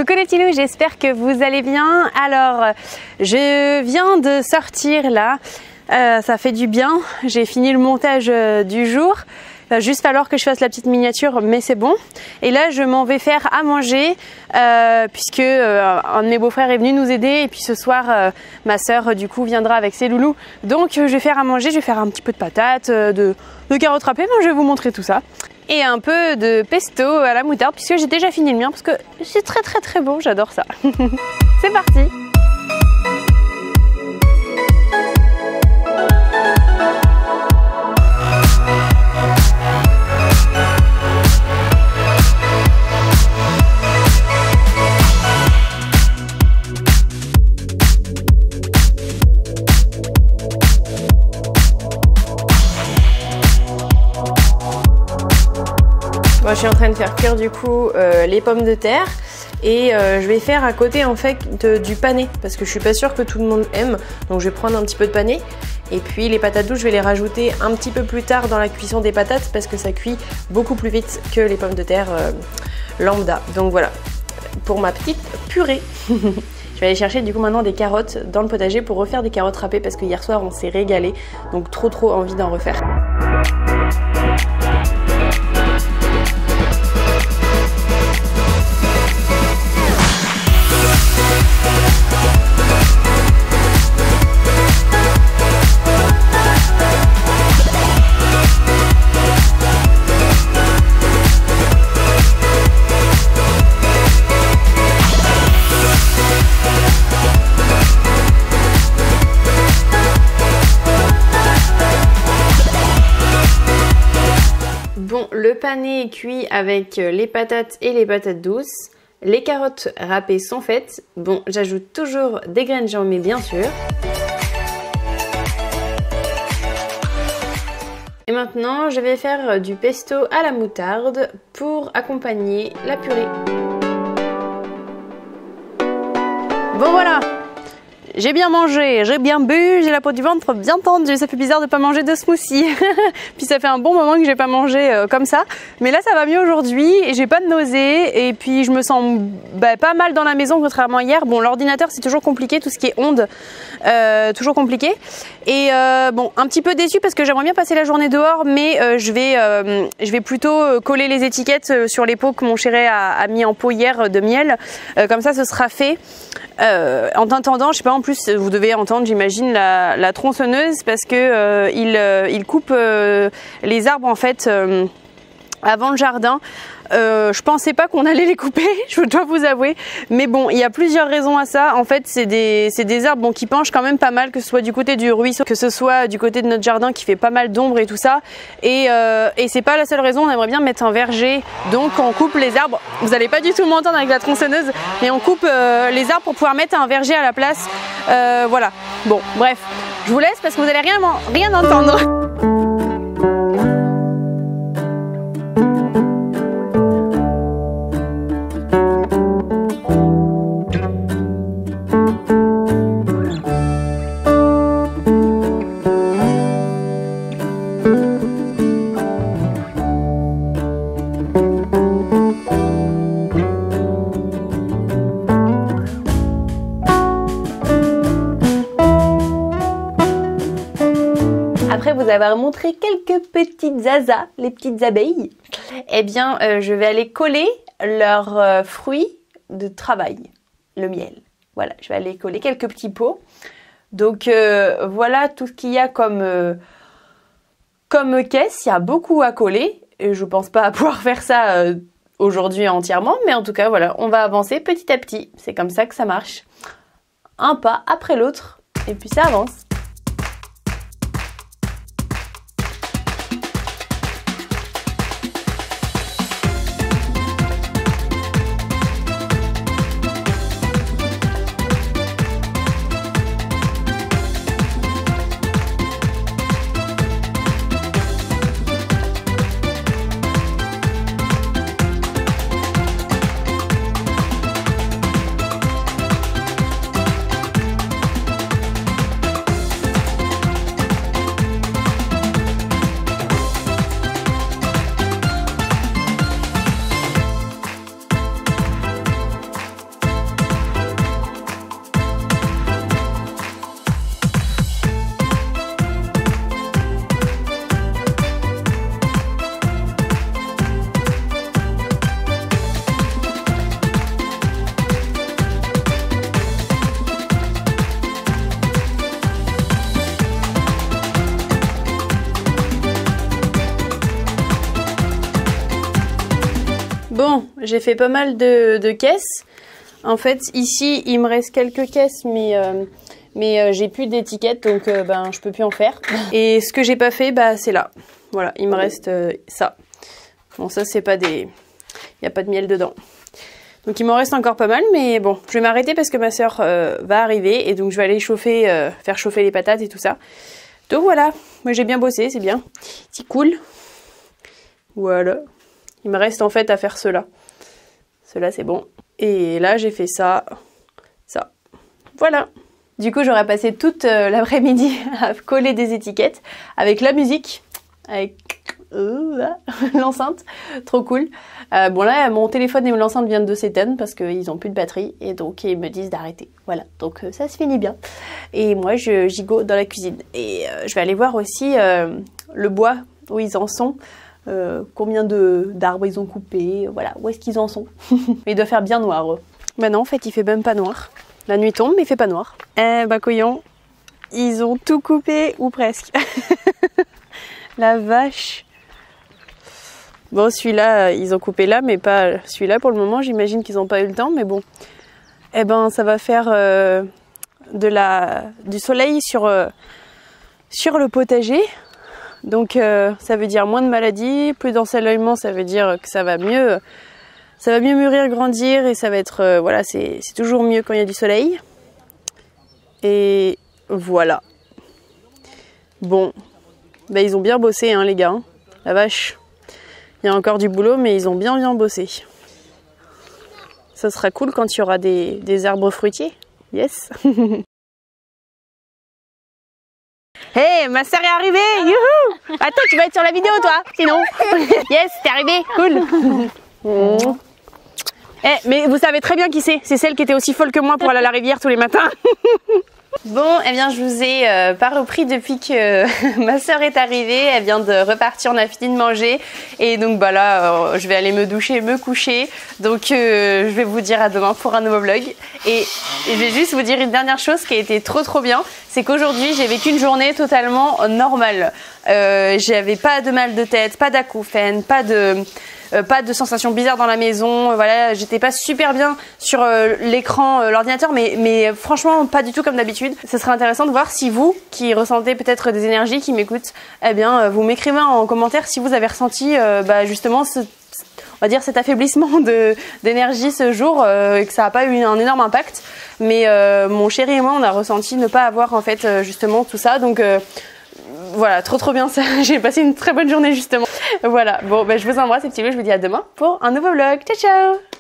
Coucou les petits loups, j'espère que vous allez bien. Alors, je viens de sortir là, ça fait du bien. J'ai fini le montage du jour. Il va juste falloir que je fasse la petite miniature, mais c'est bon. Et là, je m'en vais faire à manger puisque un de mes beaux-frères est venu nous aider. Et puis ce soir, ma sœur du coup viendra avec ses loulous. Donc je vais faire à manger, je vais faire un petit peu de patates, de carottes râpées. Je vais vous montrer tout ça. Et un peu de pesto à la moutarde puisque j'ai déjà fini le mien parce que c'est très bon, j'adore ça. C'est parti! Moi, je suis en train de faire cuire du coup les pommes de terre et je vais faire à côté en fait du pané parce que je suis pas sûre que tout le monde aime, donc je vais prendre un petit peu de pané et puis les patates douces je vais les rajouter un petit peu plus tard dans la cuisson des patates parce que ça cuit beaucoup plus vite que les pommes de terre lambda. Donc voilà pour ma petite purée. Je vais aller chercher du coup maintenant des carottes dans le potager pour refaire des carottes râpées parce que hier soir on s'est régalé, donc trop envie d'en refaire. Bon, le pané est cuit avec les patates et les patates douces. Les carottes râpées sont faites. Bon, j'ajoute toujours des graines jaunes, bien sûr. Et maintenant, je vais faire du pesto à la moutarde pour accompagner la purée. Bon voilà! J'ai bien mangé, j'ai bien bu, j'ai la peau du ventre bien tendue, ça fait bizarre de pas manger de smoothie. Puis ça fait un bon moment que j'ai pas mangé comme ça. Mais là ça va mieux aujourd'hui et j'ai pas de nausées et puis je me sens pas mal dans la maison contrairement à hier. Bon, l'ordinateur c'est toujours compliqué, tout ce qui est ondes, toujours compliqué. Et bon, un petit peu déçue parce que j'aimerais bien passer la journée dehors, mais je vais plutôt coller les étiquettes sur les pots que mon chéri a mis en pot hier de miel. Comme ça ce sera fait. En attendant, je sais pas, en plus vous devez entendre j'imagine la tronçonneuse parce que il coupe les arbres en fait avant le jardin. Je pensais pas qu'on allait les couper, je dois vous avouer. Mais bon, il y a plusieurs raisons à ça. En fait, c'est des arbres qui penchent quand même pas mal, que ce soit du côté du ruisseau, que ce soit du côté de notre jardin qui fait pas mal d'ombre et tout ça. Et c'est pas la seule raison, on aimerait bien mettre un verger. Donc on coupe les arbres. Vous n'allez pas du tout m'entendre avec la tronçonneuse, mais on coupe les arbres pour pouvoir mettre un verger à la place. Voilà. Bon, bref, je vous laisse parce que vous allez rien entendre. Après vous avoir montré quelques petites zazas, les petites abeilles, eh bien je vais aller coller leurs fruits de travail, le miel. Voilà, je vais aller coller quelques petits pots. Donc voilà tout ce qu'il y a comme caisse, il y a beaucoup à coller. Et je pense pas pouvoir faire ça aujourd'hui entièrement, mais en tout cas voilà, on va avancer petit à petit. C'est comme ça que ça marche. Un pas après l'autre, et puis ça avance. Bon, j'ai fait pas mal de caisses. En fait, ici, il me reste quelques caisses, mais j'ai plus d'étiquettes, donc ben, je peux plus en faire. Et ce que j'ai pas fait, bah, c'est là. Voilà, il me reste ça. Bon, ça, c'est pas des... Il n'y a pas de miel dedans. Donc, il m'en reste encore pas mal, mais bon, je vais m'arrêter parce que ma soeur va arriver. Et donc, je vais aller chauffer, faire chauffer les patates et tout ça. Donc, voilà. Moi, j'ai bien bossé, c'est bien. C'est cool. Voilà. Il me reste en fait à faire cela. Cela, c'est bon. Et là, j'ai fait ça. Ça. Voilà. Du coup, j'aurais passé toute l'après-midi à coller des étiquettes avec la musique. Avec l'enceinte. Trop cool. Bon là, mon téléphone et l'enceinte viennent de s'éteindre parce qu'ils n'ont plus de batterie. Et donc, ils me disent d'arrêter. Voilà. Donc, ça se finit bien. Et moi, je gigote dans la cuisine. Et je vais aller voir aussi le bois où ils en sont. Combien d'arbres ils ont coupé, voilà, où est-ce qu'ils en sont. Il doit faire bien noir. Bah non, en fait, il fait même pas noir. La nuit tombe, mais il fait pas noir. Eh bah couillon, ils ont tout coupé, ou presque. La vache. Bon, celui-là, ils ont coupé là, mais pas celui-là pour le moment. J'imagine qu'ils n'ont pas eu le temps, mais bon. Eh ben, ça va faire du soleil sur le potager. Donc ça veut dire moins de maladies, plus d'ensoleillement, ça veut dire que ça va mieux mûrir, grandir et ça va être voilà, c'est toujours mieux quand il y a du soleil. Et voilà. Bon, bah ils ont bien bossé hein les gars, hein. La vache. Il y a encore du boulot mais ils ont bien bossé. Ça sera cool quand il y aura des arbres fruitiers. Yes. Hey, ma sœur est arrivée, youhou! Attends, tu vas être sur la vidéo, toi, sinon. Yes, t'es arrivée, cool. Eh, mais vous savez très bien qui c'est. C'est celle qui était aussi folle que moi pour aller à la rivière tous les matins. Bon, eh bien, je vous ai pas repris depuis que ma sœur est arrivée. Elle vient de repartir, on a fini de manger. Et donc, bah là, je vais aller me doucher, me coucher. Donc, je vais vous dire à demain pour un nouveau vlog. Et je vais juste vous dire une dernière chose qui a été trop bien. C'est qu'aujourd'hui, j'ai vécu une journée totalement normale. J'avais pas de mal de tête, pas d'acouphènes, pas de sensations bizarres dans la maison. Voilà, j'étais pas super bien sur l'écran, l'ordinateur, mais franchement pas du tout comme d'habitude. Ce serait intéressant de voir si vous, qui ressentez peut-être des énergies, qui m'écoutent, eh bien vous m'écrivez en commentaire si vous avez ressenti justement on va dire cet affaiblissement d'énergie ce jour et que ça n'a pas eu un énorme impact. Mais mon chéri et moi, on a ressenti ne pas avoir en fait justement tout ça. Donc voilà, trop bien ça. J'ai passé une très bonne journée justement. Voilà, bon, je vous embrasse les petits loups, je vous dis à demain pour un nouveau vlog. Ciao ciao.